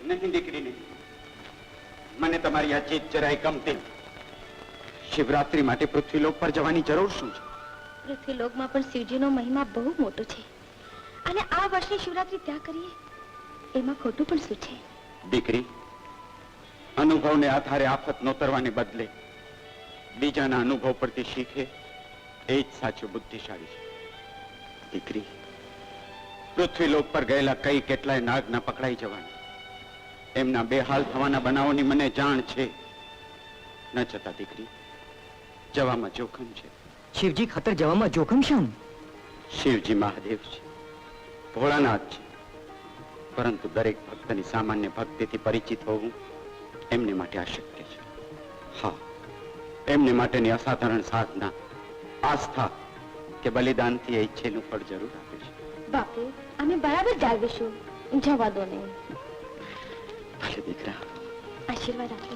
નહીં દીકરી નહીં, મને તમારી આ જીત જરાય ગમતી. શિવરાત્રી માટે પૃથ્વીલોક પર જવાની જરૂર શું છે? પૃથ્વીલોકમાં પણ શિવજીનો મહિમા બહુ મોટો છે અને આ વર્ષે શિવરાત્રી ત્યાં કરીએ એમાં ખોટું પણ શું છે? દીકરી, અનુભવને આધારે આફત નોતરવાને બદલે બીજાના અનુભવ પરથી શીખે એ જ સાચું બુદ્ધિશાળી છે. દીકરી, પૃથ્વીલોક પર ગયેલા કઈ કેટલાય નાગ ના પકડાઈ જવાના, એમના બેહાલ થવાના બનાવોની મને જાણ છે. ન જતા દીકરી, જવામાં જોખમ છે. શિવજી ખાતર જવામાં જોખમ શું? શિવજી મહાદેવ છે, ભોળાનાથ છે, પરંતુ દરેક ભક્તની સામાન્ય ભક્તિથી પરિચિત હોવું એમને માટે અશક્ય છે. હા, એમને માટેની અસાધારણ સાધના, આસ્થા કે બલિદાનથી એ ઈચ્છેલું ફળ જરૂર આપે છે. બાપુ, અમે બરાબર જાળવીશું, જવા દો નહીં. ભલે દીકરા, આશીર્વાદ આપો.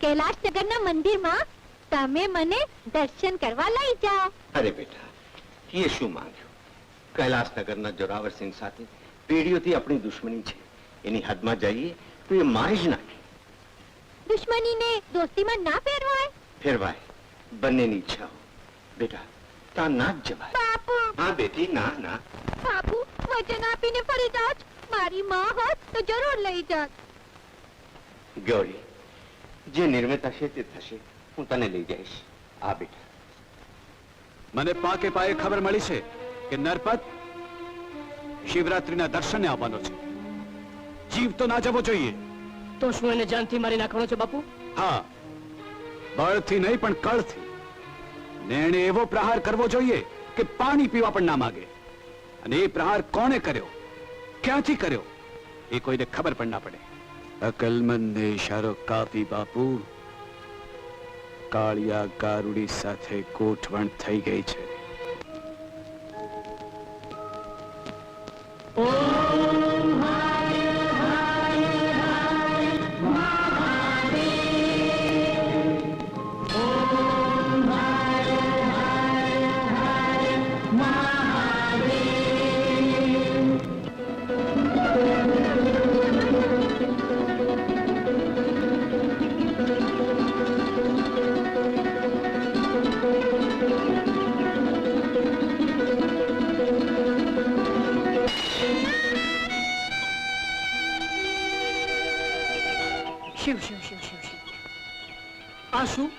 કૈલાસનગરના મંદિરમાં તમે મને દર્શન કરવા લઈ જાઓ. અરે બેટા, એ શું માંગ્યું? કૈલાસનગરના જોરાવરસિંહ સાથે પેઢીઓથી આપણી દુશ્મની છે. એની હદમાં જઈએ તો એ માય જ નાખે. દુશ્મનીને દોસ્તીમાં ના ફેરવાય. ફેરવાય, બંનેની ઈચ્છાઓ. બેટા, ત્યાં ના જ જવાય. બાપુ, હા બેટી, ના ના. બાપુ, વચન આપીને ફરી જાઓ. મારી માં હોત તો જરૂર લઈ જાત. ગૌરી, જે નિર્મિત હશે તે થશે. હું તને લઈ જઈશ. આ બેટા, મને પાકે પાયે ખબર મળી છે કે નરપત શિવરાત્રીના દર્શને આવવાનો છે. જીવ તો ના જવો જોઈએ. તો શું એને જાનથી મારી નાખવાનો છે બાપુ? હા, બળથી નહીં પણ કળથી. ને એણે એવો પ્રહાર કરવો જોઈએ કે પાણી પીવા પણ ના માગે. અને એ પ્રહાર કોણે કર્યો, ક્યાંથી કર્યો, એ કોઈને ખબર પણ ના પડે. અકલમંદે ઇશારો કાપી બાપુ. કાળિયા ગારુડી સાથે ગોઠવણ થઈ ગઈ છે. શિવ શિવ શિવ શિવ શિવ. આ શું?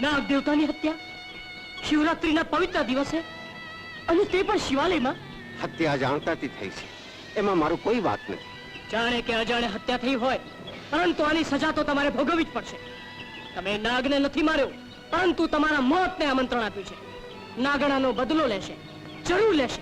નાગ દેવતાની હત્યા શિવરાત્રીના પવિત્ર દિવસે, અને તે પણ શિવાલયમાં. હત્યા જાણતાથી થઈ છે, એમાં મારું કોઈ વાત નથી. જાણે કે અજાણે હત્યા થઈ હોય, પરંતુ આની સજા તો તમારે ભોગવવી જ પડશે. તમે નાગને નથી માર્યો, પરંતુ તમારા મોતને આમંત્રણ આપ્યું છે. નાગણાનો બદલો લેશે, જરૂર લેશે.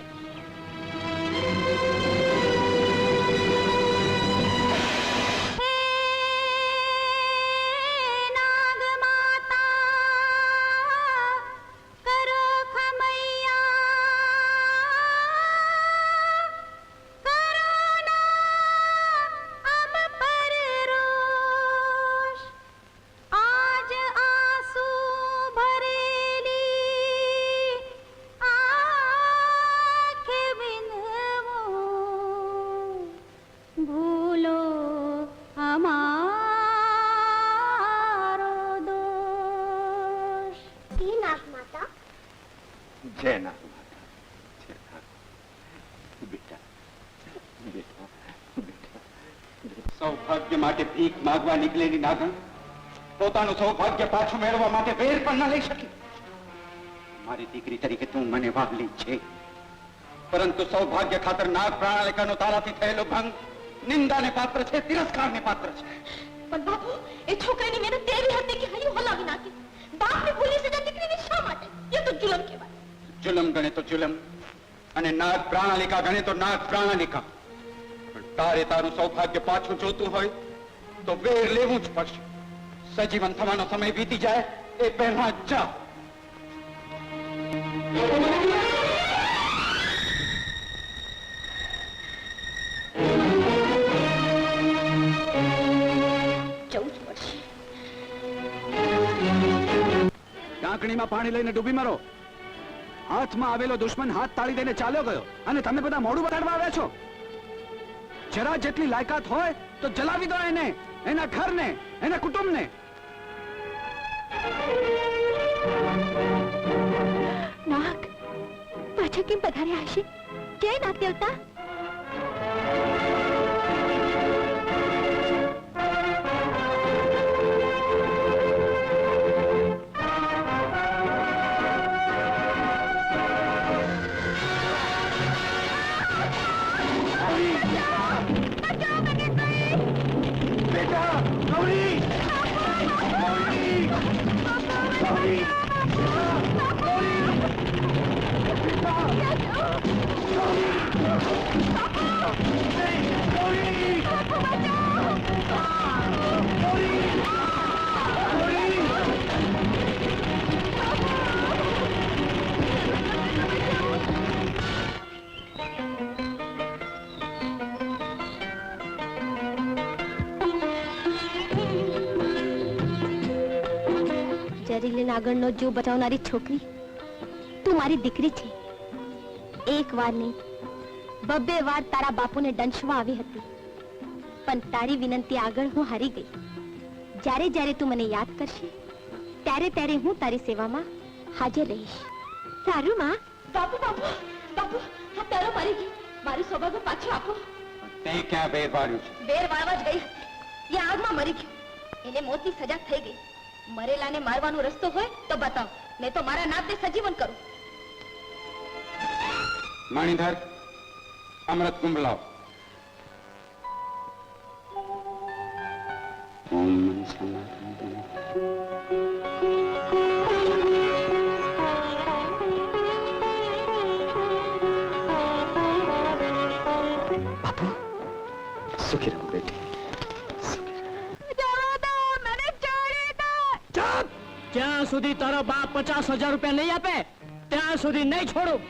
સૌભાગ્ય માટે ભીખ માંગવા નીકળેલી નાગણ પોતાનું સૌભાગ્ય પાછું મેળવવા માટે વેર પણ ન લઈ શકી. મારી દીકરી તરીકે તું મને વાગલી છે, પરંતુ સૌભાગ્ય ખાતર નાગ પ્રણાલિકાનો તારાથી થયેલો ભંગ નિંદાને પાત્ર છે, તિરસ્કારને પાત્ર છે. પણ બાપુ, એ છોકરાની મહેનત તેવી હતી કે હૈયું હલાવી નાખી. બાપની ભૂલી સજા દીકરીની શા માટે? એ તો જુલમ કહેવાય. જુલમ ગણે તો જુલમ, અને નાગ પ્રણાલિકા ગણે તો નાગ પ્રણાલિકા. પણ તારે તારું સૌભાગ્ય પાછું જોતું હોય તો વેર લેવું જ પડશે. સજીવન થવાનો સમય વીતી જાય એ પહેલા જા. જવું જ પડશે. ટાંકણીમાં પાણી લઈને ડૂબી મરો. હાથમાં આવેલો દુશ્મન હાથ તાળી દઈને ચાલ્યો ગયો અને તમે બધા મોઢું બગાડવા આવ્યા છો. જરા જેટલી લાયકાત હોય તો જલાવી દો એને, એના ઘરને, એના કુટુંબને. નાગ પાછા કેમ પધાર્યા હશે? જય નાગ દેવતા. જરીલે નાગણનો જીવ બચાવનારી છોકરી તું મારી દીકરી છે. એક વાર નહીં, બબ્બે વાર તારા બાપુને દંશવા આવી હતી, પણ તારી વિનંતી આગળ હું હારી ગઈ. જ્યારે જ્યારે તું મને યાદ કરશે ત્યારે ત્યારે હું તારી સેવામાં હાજર રહીશ. સારું માં. બાપુ બાપુ બાપુ, આ તારો મરી ગઈ. મારું સૌભાગ્ય પાછું આપો. તે ક્યાં બેર વાળ્યું છે? બેર વાળવા જ ગઈ હતી, એ આગમાં મરી ગયો. એને મોતની સજા થઈ ગઈ. મરેલાને મારવાનો રસ્તો હોય તો બતાવ, નહીં તો મારા નાતે સજીવન કરું. મણિધર, અમૃત કુંભ લાવ. ઓમ નમઃ શિવાય. બાપુ સુખી રહો બેટી. જ્યાં સુધી તારો બાપ 50,000 રૂપિયા નહીં આપે ત્યાં સુધી નહીં છોડું.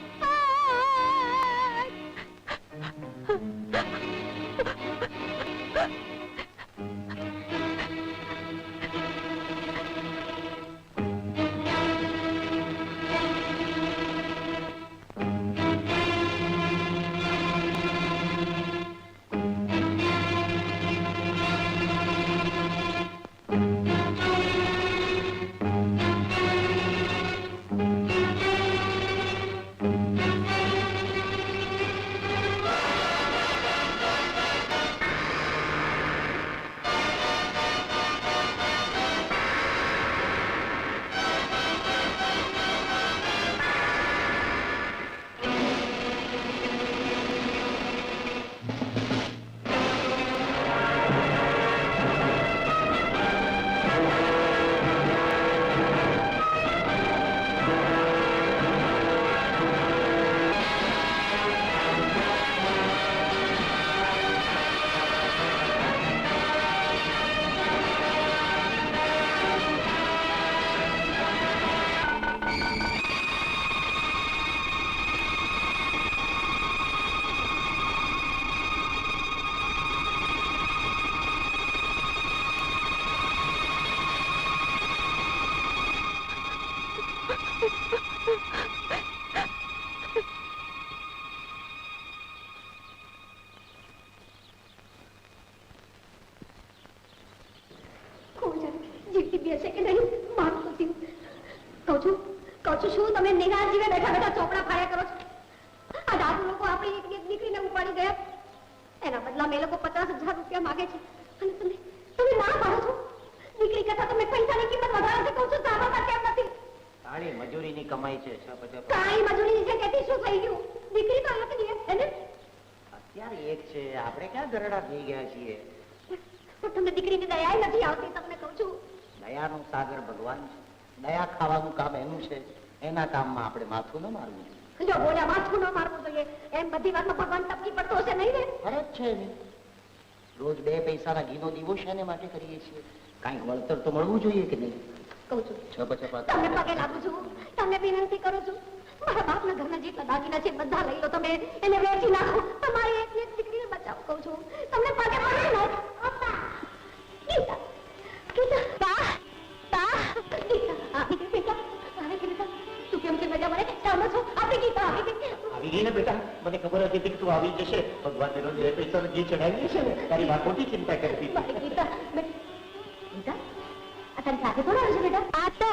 શું તમે નિરાશ જીવે બેઠા બેઠા ચોપડા ફાડ્યા કરો છો? આ દાદુ લોકો આપણી એક દીકરીને ઉપાડી ગયા, એના બદલામાં એ લોકો 50,000 રૂપિયા માંગે છે અને તમે ના પાડો છો. દીકરી કરતા તમે પૈસાની કિંમત વધારે છે. કહું છું સાંભળતા કેમ નથી? તાળી મજૂરીની કમાઈ છે. કાળી મજૂરી છે તેથી શું થઈ ગયું? દીકરી તો એક દિવસ છે ને. અત્યારે એક છે, આપણે ક્યાં ગરડા થઈ ગયા છીએ? પણ તમને દીકરીની દયા નથી આવતી. તમને કહું છું દયાનો સાગર ભગવાન છે. દયા ખાવાનું કામ એનું છે, એના કામમાં આપણે માથું ન મારવું જોઈએ. જો બોલ્યા માથું ન મારવું જોઈએ એમ બધી વાતમાં ભગવાન તપકી પડતો હશે નહીં ને? ફરજ છે ને. રોજ 2 પૈસાના ઘીનો દીવો શેને માટે કરીએ છીએ? કાંઈક વળતર તો મળવું જોઈએ કે નહીં? કહું છું છ તમને પગે લાગુ છું, તમને વિનંતી કરું છું. મારા બાપના ઘરના જેટલા દાગીના છે બધા લઈ લો. તમે એને વેચી નાખો. તમારી એકની એક દીકરીને બચાવો. કહું છું તમને પગે પડે ને. ગીતા ગીતા બા બા ગીતા આ દીકરી બેટા ગઈ ને બેટા, મને ખબર હતી કે તું આવી જશે. ભગવાન રોજ એ પૈસાનો ઘી ચડાવી છે ને, તારી માં ખોટી ચિંતા કરતી હતી. ગીતા આ તારી સાથે કોણ આવે છે બેટા? આ તો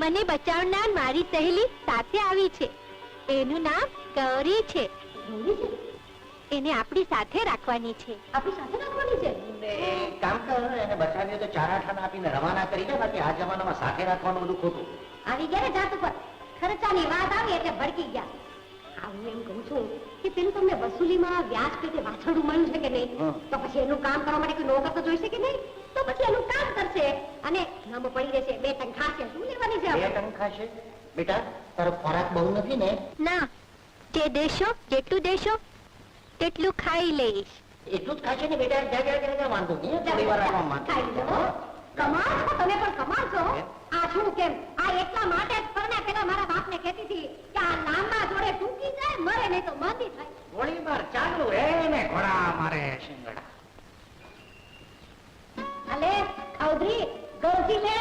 મને બચાવનાર મારી સહેલી સાથે આવી છે. એનું નામ ગૌરી છે. ગૌરી છે? એને આપણી સાથે રાખવાની છે. આપણી સાથે રાખવાની છે? કામ કર, એને બચાવીએ તો 4 આઠાના આપીને રવાના કરી દે. બાકી આ જમાનામાં સાથે રાખવાનું બધું ખોટું. આવી ગયા ને જાત ઉપર ખર્ચાની વાત આવી એટલે ભડકી ગયા. હા, હું એમ કહું છું કે પેલું તમને વસૂલીમાં વ્યાજ પેટે વાછરડું મળ્યું છે કે નહીં? તો પછી એનું કામ કરવા માટે કોઈ નોકર તો જોઈશે કે નહીં? તો પછી એનું કામ કરશે અને નામ પડી રહેશે. 2 ટંક ખાશે. શું લેવાની છે? 2 ટંક ખાશે? બેટા, તારો ખોરાક બહુ નથી ને? ના, જે દેશો જેટલું દેશો તેટલું ખાઈ લઈશ. એટલું જ ખાશે ને બેટા? જા વાંધો નહીં, થોડી વાર આરામ માંડ. કમાલ છો તમે, પણ કમાલ છો. આ શું કેમ? આ એટલા માટે જ પરણા પેલા મારા બાપને કહેતી હતી કે આ લાંબા જોડે ટૂંકી જાય, મરે નહીં તો માંદી થાય. ગોળી માર ચાલુ એને ઘોડા મારે શિંગડા. અલે ખાઉદરી ગૌજી લે.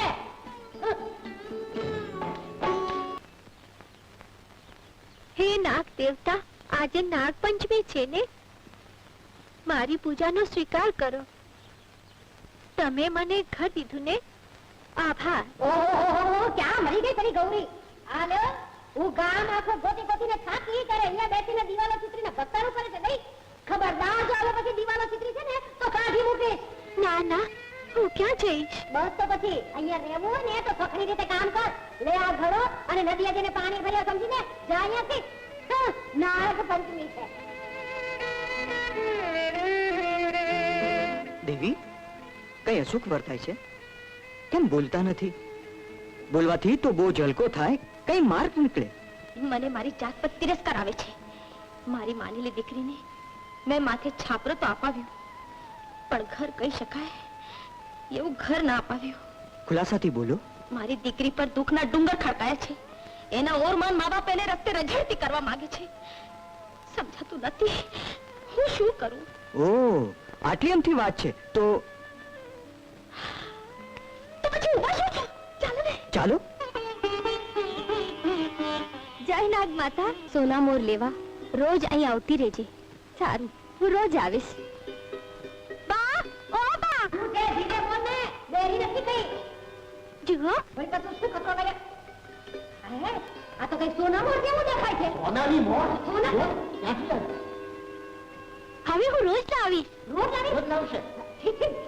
હે નાગ દેવતા, આજે નાગ પંચમી છે ને, મારી પૂજાનો સ્વીકાર કરો. તમે મને ઘર દીધું ને, આભાર. ઓહો, ક્યાં મરી ગઈ તારી ગૌરી? હાલો, હું ગામ આખો ગોતી ગોતીને થાકી કરે, અહીંયા બેસીને દીવાલો ચિત્રીને ભક્તાનું કરે છે. નહીં ખબરદાર, જો હવે પછી દીવાલો ચિત્રી છે ને તો કાઢી મૂકીશ. ના ના, હું ક્યાં જઈશ? બસ તો પછી અહીંયા રહેવું હોય ને તો સખરી રીતે કામ કર. લે આ ઘડો અને નદીએ જઈને પાણી ભર્યા, સમજીને જા અહીંયાથી. નાગ પંચમી છે. દેવી, કઈ અસુખ વર્તાય છે? કેમ બોલતા નથી? બોલવાથી તો બહુ ઝલકો થાય, કઈ માર્ગ નીકળે. મને મારી જાત પર તિરસ્કાર આવે છે. મારી માનેલી દીકરીને મેં માથે છાપરો તો અપાવ્યું, પણ ઘર કહી શકાય એવું ઘર ના અપાવ્યું. ખુલાસાથી બોલો. મારી દીકરી પર દુઃખના ડુંગર ખડકાયા છે. એના ઓરમાન મા બાપ એને રસ્તે રઝળતી કરવા માંગે છે. સમજાતું નથી, હું શું કરું? ઓ, આટલી એમથી વાત છે તો પછી ઉભા શું છો? ચાલો ને. ચાલો. જય નાગ માતા. સોના મોર લેવા રોજ અહીં આવતી રહેજે. સારું, હું રોજ આવીશ. બા, ઓ બા, હું તે ધીરે બોલ ને, દેરી નથી થઈ. જુઓ, વળી પાછું શું કચરો કરે? હે, આ તો કઈ સોના મોર જેવું દેખાય છે. સોનાની મોર? સોના? ક્યાંથી લાવી? હવે હું રોજ લાવીશ. રોજ લાવીશ? રોજ લાવશે.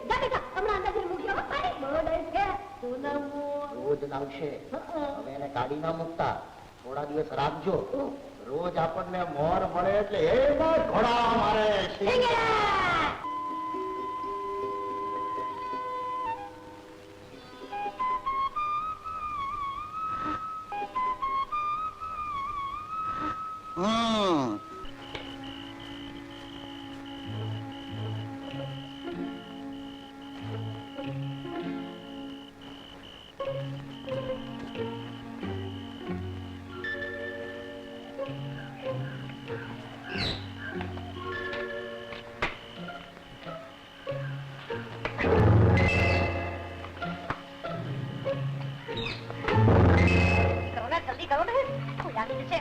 જા બેટા, હમણાં અંદર જઈને મૂકી આવો. પાણી બોલે છે સોના મોર. રોજ લાવશે. હવે એને કાઢી ના મૂકતા, થોડા દિવસ રાખજો. રોજ આપણને મોર મળે એટલે એમાં ઘોડા મારે શિંગડા. જલ્દી કરો ને, કોઈ આવી જશે.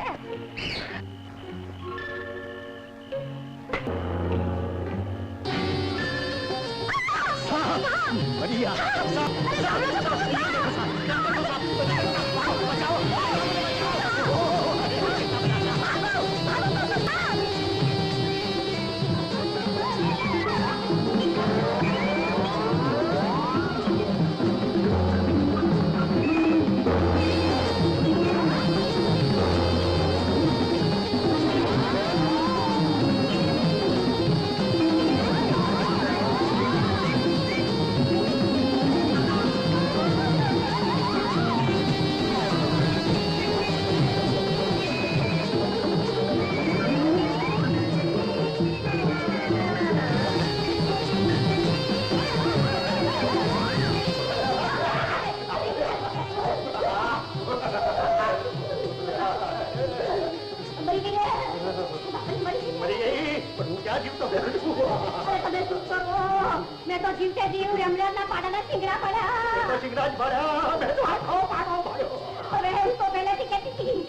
મેં તો જીવતે જીવ રમલાના પાડાના શિંગડા પડ્યા. સિંગરાજ ભર્યા, મેં તો આખો પાડો ભર્યો. હવે હું તો પહેલેથી કહેતી હતી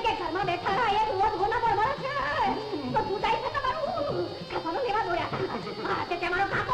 કે ઘરમાં બેઠા રહા હા, તે મારો કાકો